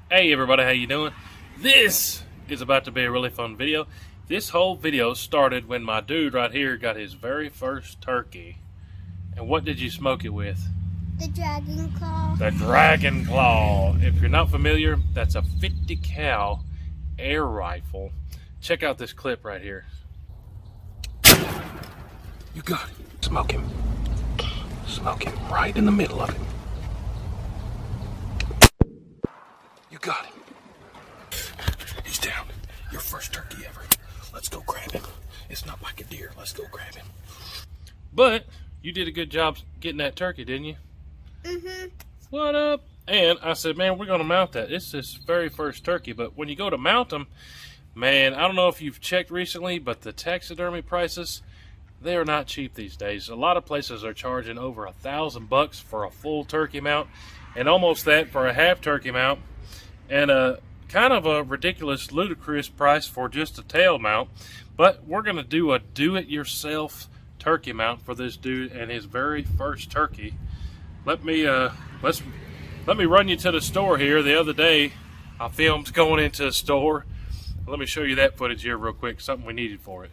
Hey everybody, how you doing? This is about to be a really fun video. This whole video started when my dude right here got his very first turkey. And what did you smoke it with? The Dragon Claw. The Dragon Claw. If you're not familiar, that's a 50 cal air rifle. Check out this clip right here. You got it. Smoke him. Smoke him right in the middle of it. You got him. He's down. Your first turkey ever. Let's go grab him. It's not like a deer. Let's go grab him. But you did a good job getting that turkey, didn't you? Mm-hmm. What up? And I said, man, we're going to mount that. It's his very first turkey. But when you go to mount them, man, I don't know if you've checked recently, but the taxidermy prices, they are not cheap these days. A lot of places are charging over $1,000 for a full turkey mount and almost that for a half turkey mount. And a kind of a ridiculous, ludicrous price for just a tail mount. But we're going to do a do-it-yourself turkey mount for this dude and his very first turkey. Let me run you to the store here. The other day, I filmed going into a store. Let me show you that footage here real quick, something we needed for it.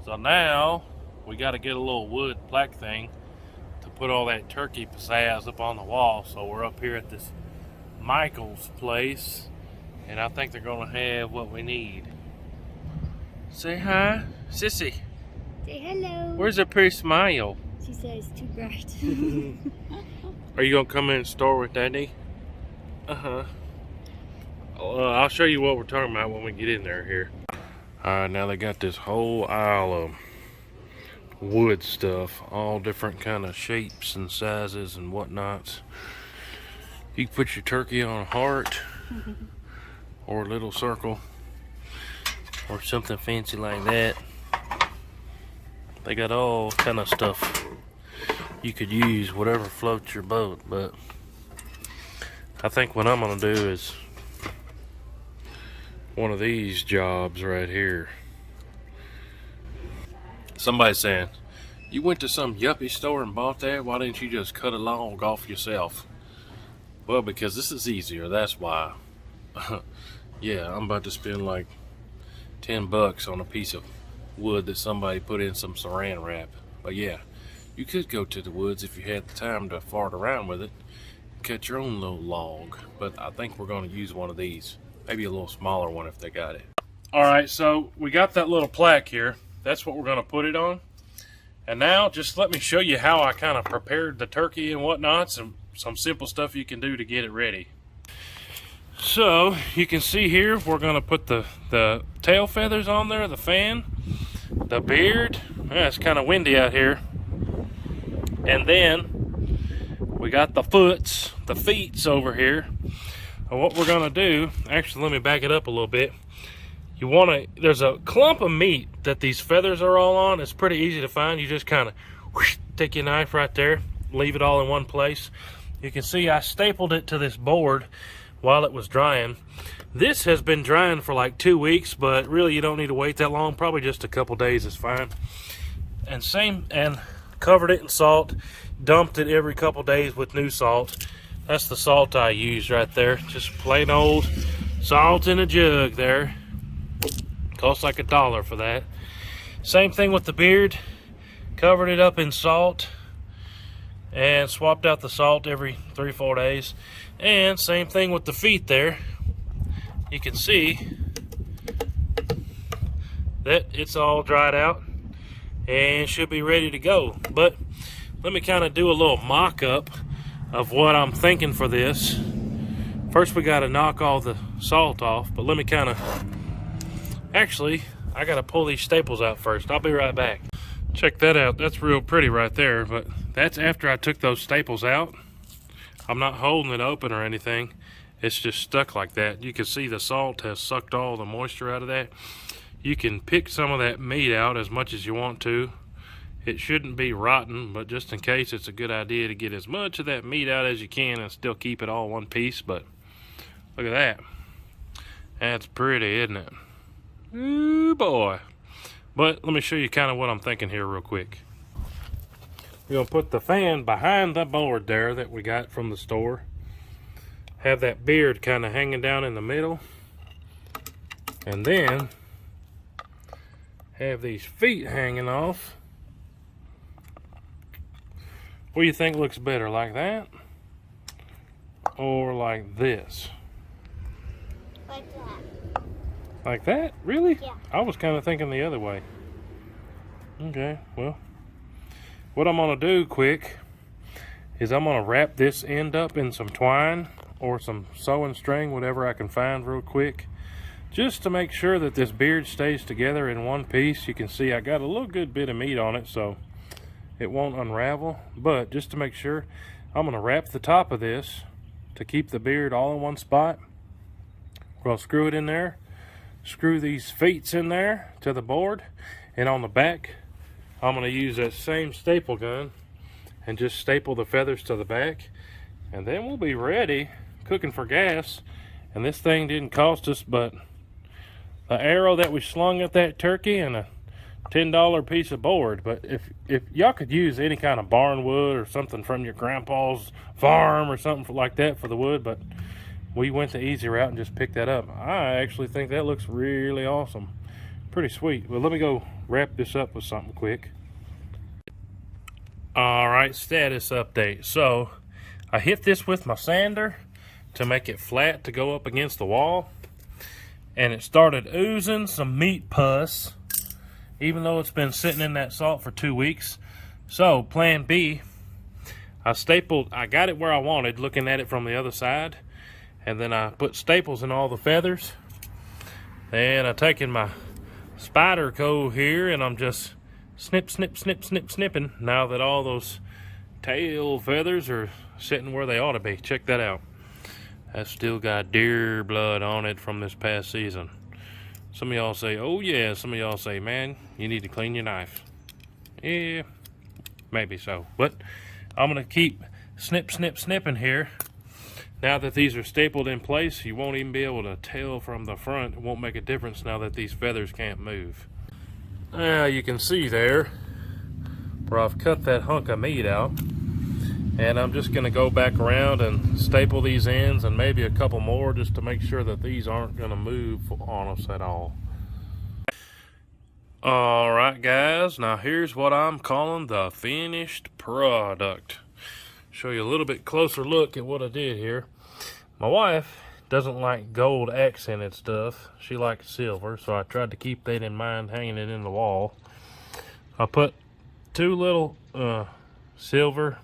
So now, we got to get a little wood plaque thing to put all that turkey pizzazz up on the wall. So we're up here at this Michael's place, and I think they're gonna have what we need. Say hi, Sissy. Say hello. Where's her pretty smile? She says too bright. Are you gonna come in the store with Daddy? I'll show you what we're talking about when we get in there here. Alright, now they got this whole aisle of wood stuff, all different kind of shapes and sizes and whatnots. You can put your turkey on a heart or a little circle or something fancy like that. They got all kind of stuff you could use, whatever floats your boat. But I think what I'm gonna do is one of these jobs right here. Somebody's saying, you went to some yuppie store and bought that? Why didn't you just cut a log off yourself? Well, because this is easier, that's why. Yeah, I'm about to spend like $10 on a piece of wood that somebody put in some saran wrap. But yeah, you could go to the woods if you had the time to fart around with it, cut your own little log. But I think we're going to use one of these, maybe a little smaller one if they got it. Alright, so we got that little plaque here. That's what we're going to put it on. And now just let me show you how I kind of prepared the turkey and whatnots, and some simple stuff you can do to get it ready. So you can see here we're going to put the tail feathers on there, the fan, the beard. Yeah, it's kind of windy out here. And then we got the feets over here. And what we're going to do, actually let me back it up a little bit. You want to, there's a clump of meat that these feathers are all on. It's pretty easy to find. You just kind of take your knife right there, leave it all in one place. You can see I stapled it to this board while it was drying. This has been drying for like 2 weeks, but really you don't need to wait that long. Probably just a couple days is fine. And covered it in salt, dumped it every couple days with new salt. That's the salt I use right there. Just plain old salt in a jug there. Costs like $1 for that. Same thing with the beard. Covered it up in salt and swapped out the salt every 3-4 days. And same thing with the feet there. You can see that it's all dried out and should be ready to go. But let me kind of do a little mock-up of what I'm thinking for this. First we got to knock all the salt off, but let me kind of, actually I got to pull these staples out first. I'll be right back. Check that out. That's real pretty right there, but that's after I took those staples out. I'm not holding it open or anything. It's just stuck like that. You can see the salt has sucked all the moisture out of that. You can pick some of that meat out as much as you want to. It shouldn't be rotten, but just in case, it's a good idea to get as much of that meat out as you can and still keep it all one piece. But look at that. That's pretty, isn't it? Ooh boy. But let me show you kind of what I'm thinking here real quick. We're going to put the fan behind the board there that we got from the store. have that beard kind of hanging down in the middle, and then have these feet hanging off. What do you think looks better, like that or like this? Like that. Like that? Really? Yeah. I was kind of thinking the other way. Okay, well, what I'm gonna do quick is I'm gonna wrap this end up in some twine or some sewing string, whatever I can find real quick, just to make sure that this beard stays together in one piece. You can see I got a little good bit of meat on it, so it won't unravel. But just to make sure, I'm gonna wrap the top of this to keep the beard all in one spot. We'll screw it in there, screw these feet in there to the board, and on the back I'm going to use that same staple gun and just staple the feathers to the back, and then we'll be ready, cooking for gas. And this thing didn't cost us but the arrow that we slung at that turkey and a $10 piece of board. But if y'all could use any kind of barn wood or something from your grandpa's farm or something like that for the wood, but we went the easy route and just picked that up. I actually think that looks really awesome. Pretty sweet. Well, let me go wrap this up with something quick. Alright, status update. So, I hit this with my sander to make it flat to go up against the wall. And it started oozing some meat pus, even though it's been sitting in that salt for 2 weeks. So, plan B, I got it where I wanted, looking at it from the other side. And then I put staples in all the feathers. And I've taken my spider co here and I'm just snipping now that all those tail feathers are sitting where they ought to be. Check that out. That's still got deer blood on it from this past season. Some of y'all say, oh yeah. Some of y'all say, man, you need to clean your knife. Yeah, maybe so. But I'm gonna keep snipping here. Now that these are stapled in place, you won't even be able to tell from the front. It won't make a difference now that these feathers can't move. Now you can see there where I've cut that hunk of meat out. And I'm just gonna go back around and staple these ends and maybe a couple more just to make sure that these aren't gonna move on us at all. Alright guys, now here's what I'm calling the finished product. Show you a little bit closer look at what I did here. My wife doesn't like gold accented stuff. She likes silver, so I tried to keep that in mind, hanging it in the wall. I put two little silver,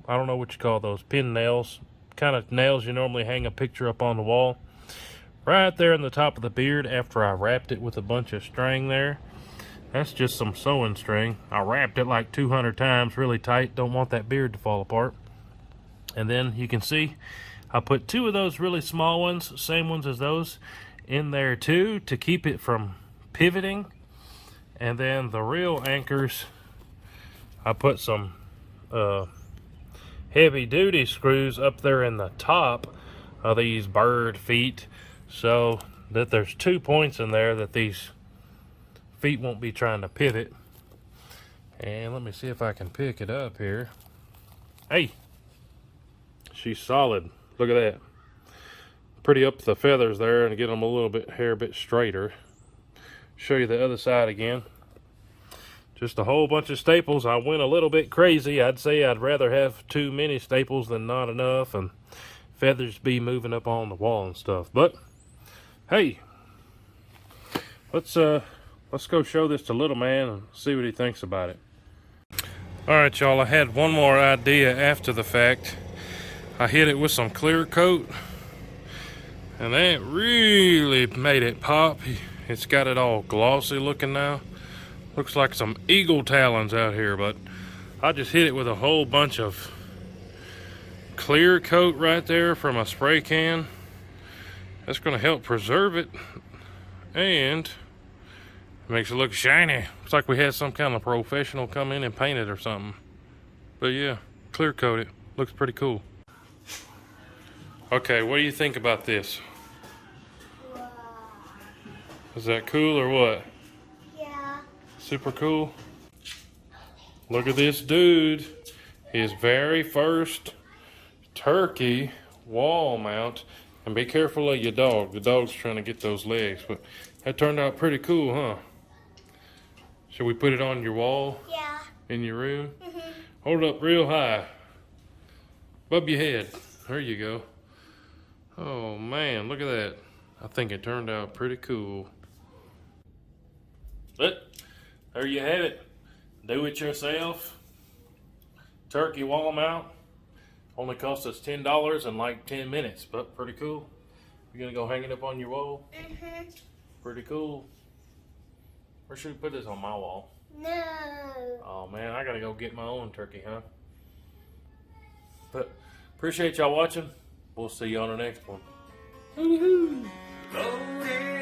I don't know what you call those, pin nails, kind of nails you normally hang a picture up on the wall, right there in the top of the beard after I wrapped it with a bunch of string there. That's just some sewing string. I wrapped it like 200 times really tight, don't want that beard to fall apart. And then you can see I put two of those really small ones, same ones as those, in there too to keep it from pivoting. And then the real anchors, I put some heavy duty screws up there in the top of these bird feet so that there's 2 points in there that these feet won't be trying to pivot. And let me see if I can pick it up here. Hey! She's solid. Look at that. Pretty up the feathers there and get them a little bit hair bit straighter. Show you the other side again. Just a whole bunch of staples. I went a little bit crazy. I'd say I'd rather have too many staples than not enough, and feathers be moving up on the wall and stuff. But hey, let's go show this to little man and see what he thinks about it. All right, y'all. I had one more idea after the fact. I hit it with some clear coat, and that really made it pop. It's got it all glossy looking now. Looks like some eagle talons out here, but I just hit it with a whole bunch of clear coat right there from a spray can. That's going to help preserve it, and it makes it look shiny. It's like we had some kind of professional come in and paint it or something. But yeah, clear coat it. Looks pretty cool. Okay, what do you think about this? Wow. Is that cool or what? Yeah. Super cool? Look at this dude. His very first turkey wall mount. And be careful of your dog. The dog's trying to get those legs. But that turned out pretty cool, huh? Should we put it on your wall? Yeah. In your room? Hold it up real high. Above your head. There you go. Oh man, look at that. I think it turned out pretty cool. But there you have it. Do it yourself. Turkey wall mount. Only cost us $10 in like 10 minutes, but pretty cool. You're gonna go hang it up on your wall? Pretty cool. Where should we put this on my wall? No. Oh man, I gotta go get my own turkey, huh? But appreciate y'all watching. We'll see you on the next one. Loaded